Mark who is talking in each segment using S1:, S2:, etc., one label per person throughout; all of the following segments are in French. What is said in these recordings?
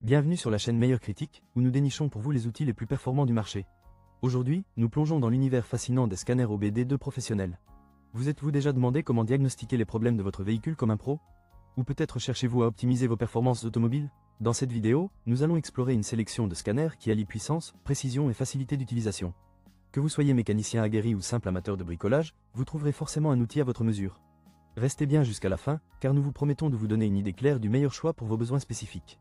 S1: Bienvenue sur la chaîne Meilleur Critique, où nous dénichons pour vous les outils les plus performants du marché. Aujourd'hui, nous plongeons dans l'univers fascinant des scanners OBD2 professionnels. Vous êtes-vous déjà demandé comment diagnostiquer les problèmes de votre véhicule comme un pro? Ou peut-être cherchez-vous à optimiser vos performances automobiles? Dans cette vidéo, nous allons explorer une sélection de scanners qui allient puissance, précision et facilité d'utilisation. Que vous soyez mécanicien aguerri ou simple amateur de bricolage, vous trouverez forcément un outil à votre mesure. Restez bien jusqu'à la fin, car nous vous promettons de vous donner une idée claire du meilleur choix pour vos besoins spécifiques.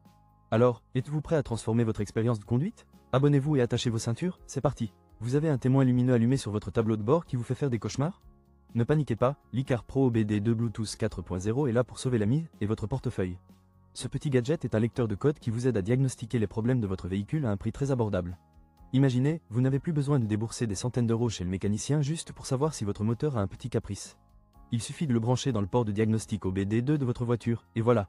S1: Alors, êtes-vous prêt à transformer votre expérience de conduite? Abonnez-vous et attachez vos ceintures, c'est parti! Vous avez un témoin lumineux allumé sur votre tableau de bord qui vous fait faire des cauchemars? Ne paniquez pas, l'e-car Pro OBD2 Bluetooth 4.0 est là pour sauver la mise et votre portefeuille. Ce petit gadget est un lecteur de code qui vous aide à diagnostiquer les problèmes de votre véhicule à un prix très abordable. Imaginez, vous n'avez plus besoin de débourser des centaines d'euros chez le mécanicien juste pour savoir si votre moteur a un petit caprice. Il suffit de le brancher dans le port de diagnostic OBD2 de votre voiture, et voilà.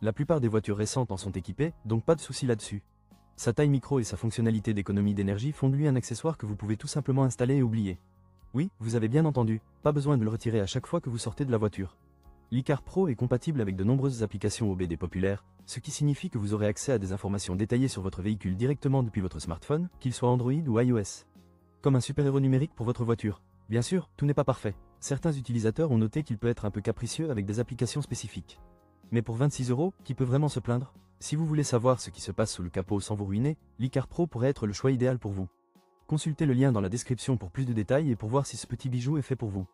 S1: La plupart des voitures récentes en sont équipées, donc pas de souci là-dessus. Sa taille micro et sa fonctionnalité d'économie d'énergie font de lui un accessoire que vous pouvez tout simplement installer et oublier. Oui, vous avez bien entendu, pas besoin de le retirer à chaque fois que vous sortez de la voiture. L'e-car Pro est compatible avec de nombreuses applications OBD populaires, ce qui signifie que vous aurez accès à des informations détaillées sur votre véhicule directement depuis votre smartphone, qu'il soit Android ou iOS. Comme un super-héros numérique pour votre voiture. Bien sûr, tout n'est pas parfait. Certains utilisateurs ont noté qu'il peut être un peu capricieux avec des applications spécifiques. Mais pour 26 €, qui peut vraiment se plaindre? Si vous voulez savoir ce qui se passe sous le capot sans vous ruiner, l'e-car Pro pourrait être le choix idéal pour vous. Consultez le lien dans la description pour plus de détails et pour voir si ce petit bijou est fait pour vous.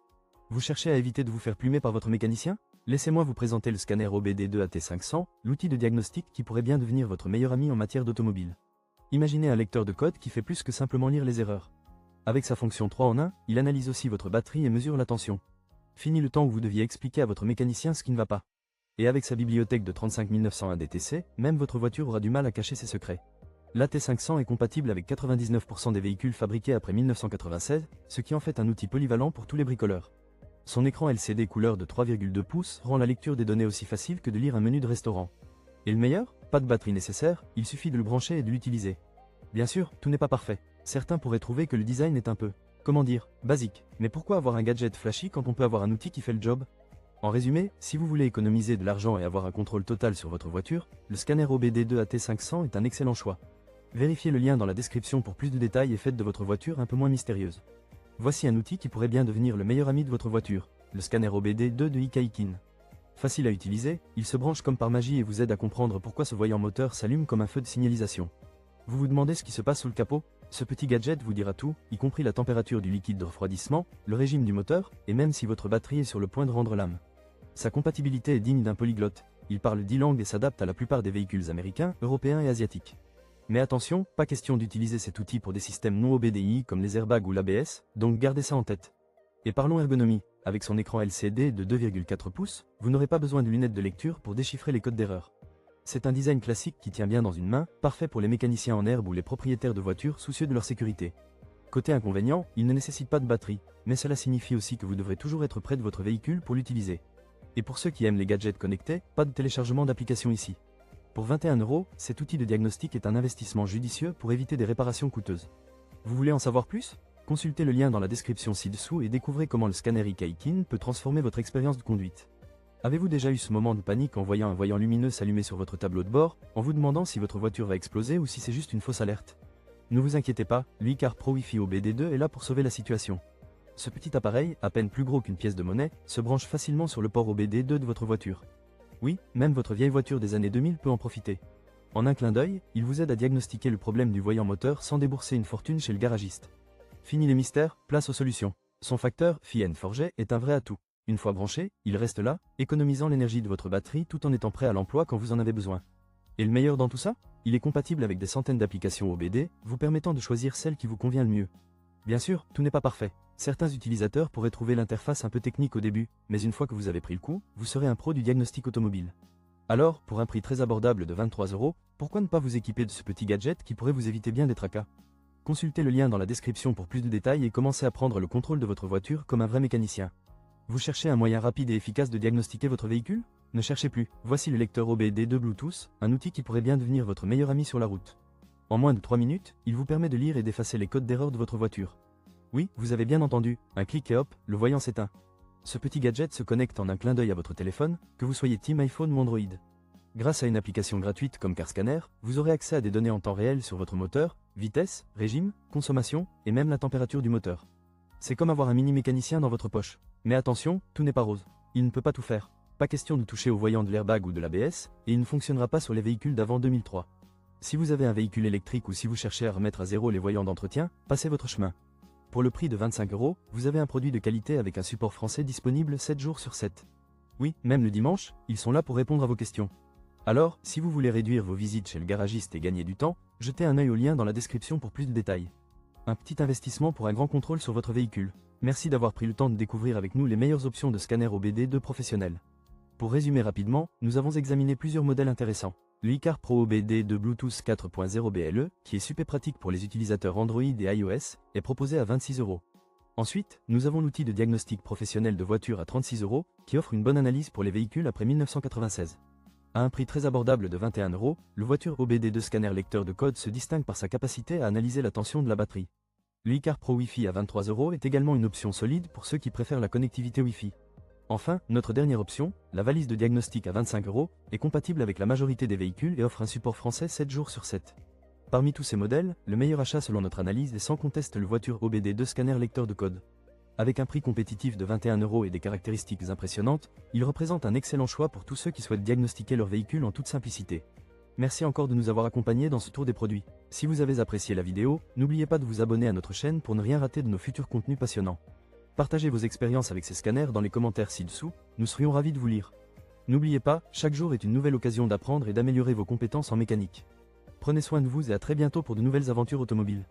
S1: Vous cherchez à éviter de vous faire plumer par votre mécanicien? Laissez-moi vous présenter le scanner OBD2 AT500, l'outil de diagnostic qui pourrait bien devenir votre meilleur ami en matière d'automobile. Imaginez un lecteur de code qui fait plus que simplement lire les erreurs. Avec sa fonction 3 en 1, il analyse aussi votre batterie et mesure la tension. Fini le temps où vous deviez expliquer à votre mécanicien ce qui ne va pas. Et avec sa bibliothèque de 35 901 DTC, même votre voiture aura du mal à cacher ses secrets. L'AT500 est compatible avec 99% des véhicules fabriqués après 1996, ce qui en fait un outil polyvalent pour tous les bricoleurs. Son écran LCD couleur de 3,2 pouces rend la lecture des données aussi facile que de lire un menu de restaurant. Et le meilleur? Pas de batterie nécessaire, il suffit de le brancher et de l'utiliser. Bien sûr, tout n'est pas parfait. Certains pourraient trouver que le design est un peu, comment dire, basique. Mais pourquoi avoir un gadget flashy quand on peut avoir un outil qui fait le job? En résumé, si vous voulez économiser de l'argent et avoir un contrôle total sur votre voiture, le scanner OBD2 AT500 est un excellent choix. Vérifiez le lien dans la description pour plus de détails et faites de votre voiture un peu moins mystérieuse. Voici un outil qui pourrait bien devenir le meilleur ami de votre voiture, le scanner OBD2 de Hikaikin. Facile à utiliser, il se branche comme par magie et vous aide à comprendre pourquoi ce voyant moteur s'allume comme un feu de signalisation. Vous vous demandez ce qui se passe sous le capot? Ce petit gadget vous dira tout, y compris la température du liquide de refroidissement, le régime du moteur, et même si votre batterie est sur le point de rendre l'âme. Sa compatibilité est digne d'un polyglotte, il parle 10 langues et s'adapte à la plupart des véhicules américains, européens et asiatiques. Mais attention, pas question d'utiliser cet outil pour des systèmes non OBDI comme les airbags ou l'ABS, donc gardez ça en tête. Et parlons ergonomie, avec son écran LCD de 2,4 pouces, vous n'aurez pas besoin de lunettes de lecture pour déchiffrer les codes d'erreur. C'est un design classique qui tient bien dans une main, parfait pour les mécaniciens en herbe ou les propriétaires de voitures soucieux de leur sécurité. Côté inconvénient, il ne nécessite pas de batterie, mais cela signifie aussi que vous devrez toujours être près de votre véhicule pour l'utiliser. Et pour ceux qui aiment les gadgets connectés, pas de téléchargement d'application ici. Pour 21 €, cet outil de diagnostic est un investissement judicieux pour éviter des réparations coûteuses. Vous voulez en savoir plus? Consultez le lien dans la description ci-dessous et découvrez comment le scanner Hikaikin peut transformer votre expérience de conduite. Avez-vous déjà eu ce moment de panique en voyant un voyant lumineux s'allumer sur votre tableau de bord, en vous demandant si votre voiture va exploser ou si c'est juste une fausse alerte? Ne vous inquiétez pas, l'e-car Pro Wi-Fi OBD2 est là pour sauver la situation. Ce petit appareil, à peine plus gros qu'une pièce de monnaie, se branche facilement sur le port OBD2 de votre voiture. Oui, même votre vieille voiture des années 2000 peut en profiter. En un clin d'œil, il vous aide à diagnostiquer le problème du voyant moteur sans débourser une fortune chez le garagiste. Fini les mystères, place aux solutions. Son facteur, Fi-N-Forget, est un vrai atout. Une fois branché, il reste là, économisant l'énergie de votre batterie tout en étant prêt à l'emploi quand vous en avez besoin. Et le meilleur dans tout ça? Il est compatible avec des centaines d'applications OBD, vous permettant de choisir celle qui vous convient le mieux. Bien sûr, tout n'est pas parfait. Certains utilisateurs pourraient trouver l'interface un peu technique au début, mais une fois que vous avez pris le coup, vous serez un pro du diagnostic automobile. Alors, pour un prix très abordable de 23 €, pourquoi ne pas vous équiper de ce petit gadget qui pourrait vous éviter bien des tracas? Consultez le lien dans la description pour plus de détails et commencez à prendre le contrôle de votre voiture comme un vrai mécanicien. Vous cherchez un moyen rapide et efficace de diagnostiquer votre véhicule? Ne cherchez plus, voici le lecteur OBD2 Bluetooth, un outil qui pourrait bien devenir votre meilleur ami sur la route. En moins de 3 minutes, il vous permet de lire et d'effacer les codes d'erreur de votre voiture. Oui, vous avez bien entendu, un clic et hop, le voyant s'éteint. Ce petit gadget se connecte en un clin d'œil à votre téléphone, que vous soyez Team iPhone ou Android. Grâce à une application gratuite comme CarScanner, vous aurez accès à des données en temps réel sur votre moteur, vitesse, régime, consommation et même la température du moteur. C'est comme avoir un mini mécanicien dans votre poche. Mais attention, tout n'est pas rose. Il ne peut pas tout faire. Pas question de toucher au voyant de l'airbag ou de l'ABS, et il ne fonctionnera pas sur les véhicules d'avant 2003. Si vous avez un véhicule électrique ou si vous cherchez à remettre à zéro les voyants d'entretien, passez votre chemin. Pour le prix de 25 €, vous avez un produit de qualité avec un support français disponible 7 jours sur 7. Oui, même le dimanche, ils sont là pour répondre à vos questions. Alors, si vous voulez réduire vos visites chez le garagiste et gagner du temps, jetez un œil au lien dans la description pour plus de détails. Un petit investissement pour un grand contrôle sur votre véhicule. Merci d'avoir pris le temps de découvrir avec nous les meilleures options de scanner OBD2 professionnels. Pour résumer rapidement, nous avons examiné plusieurs modèles intéressants. Le iCar Pro OBD2 Bluetooth 4.0 BLE, qui est super pratique pour les utilisateurs Android et iOS, est proposé à 26 €. Ensuite, nous avons l'outil de diagnostic professionnel de voiture à 36 €, qui offre une bonne analyse pour les véhicules après 1996. À un prix très abordable de 21 €, le voiture OBD2 scanner lecteur de code se distingue par sa capacité à analyser la tension de la batterie. Le iCar Pro Wi-Fi à 23 € est également une option solide pour ceux qui préfèrent la connectivité Wi-Fi. Enfin, notre dernière option, la valise de diagnostic à 25 €, est compatible avec la majorité des véhicules et offre un support français 7 jours sur 7. Parmi tous ces modèles, le meilleur achat selon notre analyse est sans conteste le voiture OBD2 scanner lecteur de code. Avec un prix compétitif de 21 € et des caractéristiques impressionnantes, il représente un excellent choix pour tous ceux qui souhaitent diagnostiquer leur véhicule en toute simplicité. Merci encore de nous avoir accompagnés dans ce tour des produits. Si vous avez apprécié la vidéo, n'oubliez pas de vous abonner à notre chaîne pour ne rien rater de nos futurs contenus passionnants. Partagez vos expériences avec ces scanners dans les commentaires ci-dessous, nous serions ravis de vous lire. N'oubliez pas, chaque jour est une nouvelle occasion d'apprendre et d'améliorer vos compétences en mécanique. Prenez soin de vous et à très bientôt pour de nouvelles aventures automobiles.